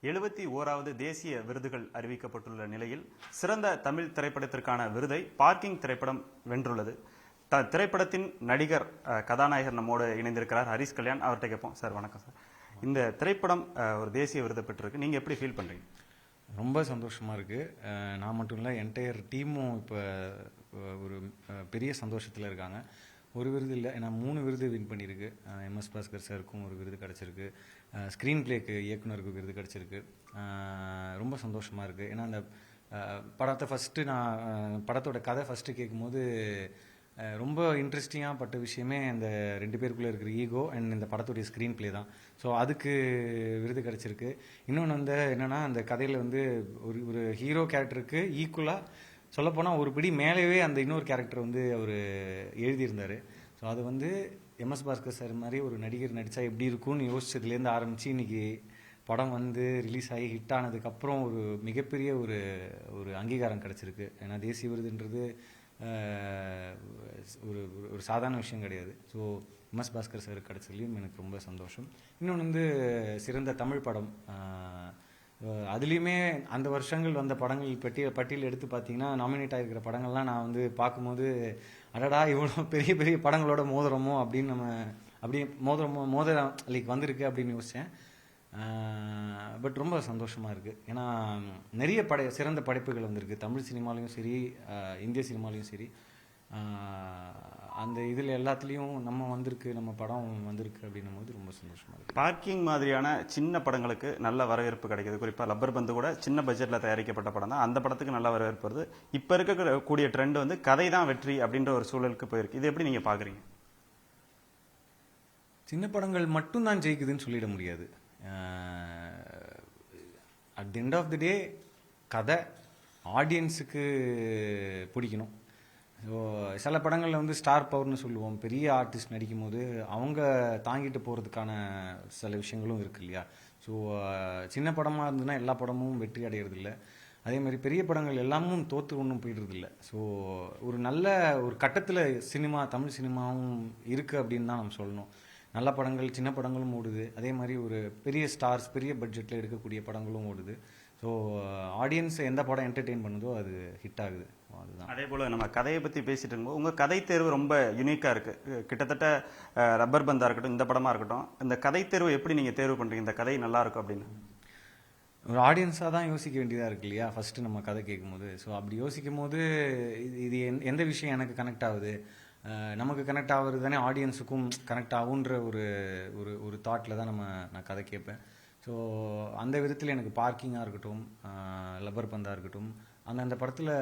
71வது தேசிய விருதுகள் அறிவிக்கப்பட்டுள்ள நிலையில் சிறந்த தமிழ் திரைப்படத்திற்கான விருதை பார்க்கிங் திரைப்படம் வென்றுள்ளது. திரைப்படத்தின் நடிகர் கதாநாயகர் நம்மோடு இணைந்திருக்கிறார் ஹரிஷ் கல்யாண். அவர்கிட்ட கேட்போம். சார் வணக்கம் சார். இந்த திரைப்படம் ஒரு தேசிய விருதை பெற்றிருக்கு. நீங்க எப்படி ஃபீல் பண்றீங்க? ரொம்ப சந்தோஷமா இருக்கு. நான் மட்டும் இல்லை, என்டையர் டீமும் இப்போ ஒரு பெரிய சந்தோஷத்தில் இருக்காங்க. ஒரு விருது இல்லை, ஏன்னா 3 விருது வின் பண்ணியிருக்கு. MS பாஸ்கர் சாருக்கும் ஒரு விருது கிடச்சிருக்கு, ஸ்க்ரீன் பிளேக்கு இயக்குனருக்கு விருது கிடச்சிருக்கு. ரொம்ப சந்தோஷமாக இருக்குது. ஏன்னா அந்த படத்தை ஃபஸ்ட்டு நான் படத்தோட கதை ஃபஸ்ட்டு கேட்கும்போது ரொம்ப இன்ட்ரெஸ்டிங்காக பட்ட விஷயமே அந்த 2 பேருக்குள்ளே இருக்கிற ஈகோ அண்ட் இந்த படத்துடைய ஸ்க்ரீன் பிளே தான். ஸோ அதுக்கு விருது கிடச்சிருக்கு. இன்னொன்று வந்து என்னென்னா, அந்த கதையில் வந்து ஒரு ஹீரோ கேரக்டருக்கு ஈக்குவலாக சொல்லப்போனால் ஒரு பிடி மேலேயே அந்த இன்னொரு கேரக்டர் வந்து அவர் எழுதியிருந்தார். ஸோ அது வந்து MS பாஸ்கர் சார் மாதிரி ஒரு நடிகர் நடித்தா எப்படி இருக்கும்னு யோசிச்சதுலேருந்து ஆரம்பித்து இன்றைக்கி படம் வந்து ரிலீஸ் ஆகி ஹிட் ஆனதுக்கப்புறம் ஒரு மிகப்பெரிய ஒரு அங்கீகாரம் கிடச்சிருக்கு. ஏன்னா தேசிய விருதுன்றது ஒரு சாதாரண விஷயம் கிடையாது. ஸோ MS பாஸ்கர் சார் கிடச்சதுலேயும் எனக்கு ரொம்ப சந்தோஷம். இன்னொன்று வந்து சிறந்த தமிழ் படம், அதுலேயுமே அந்த வருஷங்கள் வந்த படங்கள் பட்டியல் எடுத்து பார்த்தீங்கன்னா நாமினேட் ஆகிருக்கிற படங்கள்லாம் நான் வந்து பார்க்கும்போது அடடா இவ்வளோ பெரிய பெரிய படங்களோட மோதிரமோ அப்படின்னு அப்படி மோதிரம் லைக் வந்திருக்கு அப்படின்னு யோசித்தேன். பட் ரொம்ப சந்தோஷமாக இருக்குது. ஏன்னா நிறைய சிறந்த படைப்புகள் வந்திருக்கு, தமிழ் சினிமாலையும் சரி இந்திய சினிமாலையும் சரி. அந்த இதில் எல்லாத்துலேயும் நம்ம படம் வந்திருக்கு அப்படின்னும் போது ரொம்ப சந்தோஷமாக இருக்குது. பார்க்கிங் மாதிரியான சின்ன படங்களுக்கு நல்ல வரவேற்பு கிடைக்கிது. குறிப்பாக லப்பர் பந்து கூட சின்ன பட்ஜெட்டில் தயாரிக்கப்பட்ட படம் தான். அந்த படத்துக்கு நல்ல வரவேற்பு வருது. இப்போ இருக்கக்கூடிய ட்ரெண்ட் வந்து கதை தான் வெற்றி அப்படின்ற ஒரு சூழலுக்கு போயிருக்கு. இது எப்படி நீங்கள் பார்க்குறீங்க? சின்ன படங்கள் மட்டும்தான் ஜெயிக்குதுன்னு சொல்லிட முடியாது. At the end of the day கதை ஆடியன்ஸுக்கு பிடிக்கணும். ஸோ சில படங்களில் வந்து ஸ்டார் பவர்னு சொல்லுவோம், பெரிய ஆர்டிஸ்ட் நடிக்கும் போது அவங்க தாங்கிட்டு போகிறதுக்கான சில விஷயங்களும் இருக்குது இல்லையா. ஸோ சின்ன படமாக இருந்ததுன்னா எல்லா படமும் வெற்றி அடையிறதில்ல. அதே மாதிரி பெரிய படங்கள் எல்லாமும் தோற்று ஒன்றும் போயிடுறதில்ல. ஸோ ஒரு நல்ல ஒரு கட்டத்தில் தமிழ் சினிமாவும் இருக்குது அப்படின்னு தான் நம்ம சொல்லணும். நல்ல படங்கள் சின்ன படங்களும் ஓடுது, அதே மாதிரி ஒரு பெரிய ஸ்டார்ஸ் பெரிய பட்ஜெட்டில் எடுக்கக்கூடிய படங்களும் ஓடுது. ஸோ ஆடியன்ஸ் எந்த படம் என்டர்டெயின் பண்ணுதோ அது ஹிட் ஆகுது. அதுதான். அதே போல் நம்ம கதையை பற்றி பேசிட்டு இருக்கும்போது உங்கள் கதை தேர்வு ரொம்ப யூனிக்காக இருக்குது. கிட்டத்தட்ட ரப்பர் பந்தாக இருக்கட்டும், இந்த படமாக இருக்கட்டும், இந்த கதை தேர்வு எப்படி நீங்கள் தேர்வு பண்ணுறீங்க? இந்த கதை நல்லா இருக்கும் அப்படின்னு ஒரு ஆடியன்ஸாக தான் யோசிக்க வேண்டியதாக இருக்கு இல்லையா ஃபஸ்ட்டு நம்ம கதை கேட்கும்போது. ஸோ அப்படி யோசிக்கும் போது இது எந்த விஷயம் எனக்கு கனெக்ட் ஆகுது, நமக்கு கனெக்ட் ஆகுறது தானே ஆடியன்ஸுக்கும் கனெக்ட் ஆகுன்ற ஒரு தாட்டில் தான் நான் கதை கேட்பேன். ஸோ அந்த விதத்தில் எனக்கு பார்க்கிங்காக இருக்கட்டும், லப்பர் பந்தாக இருக்கட்டும், அந்த படத்தில்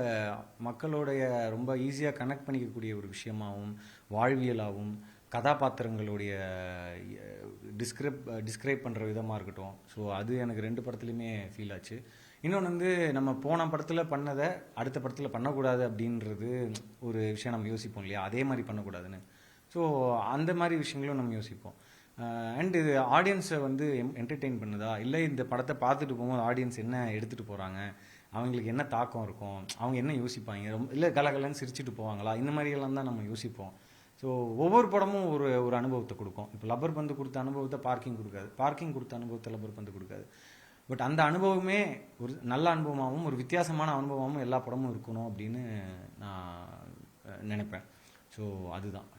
மக்களோடைய ரொம்ப ஈஸியாக கனெக்ட் பண்ணிக்கக்கூடிய ஒரு விஷயமாகவும் வாழ்வியலாகவும் கதாபாத்திரங்களுடைய டிஸ்கிரைப் பண்ணுற விதமாக இருக்கட்டும். ஸோ அது எனக்கு 2 படத்துலையுமே ஃபீல் ஆச்சு. இன்னொன்று வந்து நம்ம போன படத்தில் பண்ணதை அடுத்த படத்தில் பண்ணக்கூடாது அப்படின்றது ஒரு விஷயம் நம்ம யோசிப்போம் இல்லையா, அதே மாதிரி பண்ணக்கூடாதுன்னு. ஸோ அந்த மாதிரி விஷயங்களும் நம்ம யோசிப்போம். அண்ட் இது ஆடியன்ஸை வந்து என்டர்டெயின் பண்ணுதா, இல்லை இந்த படத்தை பார்த்துட்டு போகும்போது ஆடியன்ஸ் என்ன எடுத்துகிட்டு போகிறாங்க, அவங்களுக்கு என்ன தாக்கம் இருக்கும், அவங்க என்ன யோசிப்பாங்க, இல்லை கலகலன்னு சிரிச்சுட்டு போவாங்களா, இந்த மாதிரியெல்லாம் தான் நம்ம யோசிப்போம். ஸோ ஒவ்வொரு படமும் ஒரு அனுபவத்தை கொடுக்கும். இப்போ லப்பர் பந்து கொடுத்த அனுபவத்தை பார்க்கிங் கொடுக்காது, பார்க்கிங் கொடுத்த அனுபவத்தை லப்பர் பந்து கொடுக்காது. பட் அந்த அனுபவமே ஒரு நல்ல அனுபவமாகவும் ஒரு வித்தியாசமான அனுபவமாகவும் எல்லா படமும் இருக்கணும் அப்படின்னு நான் நினைப்பேன். ஸோ அதுதான்.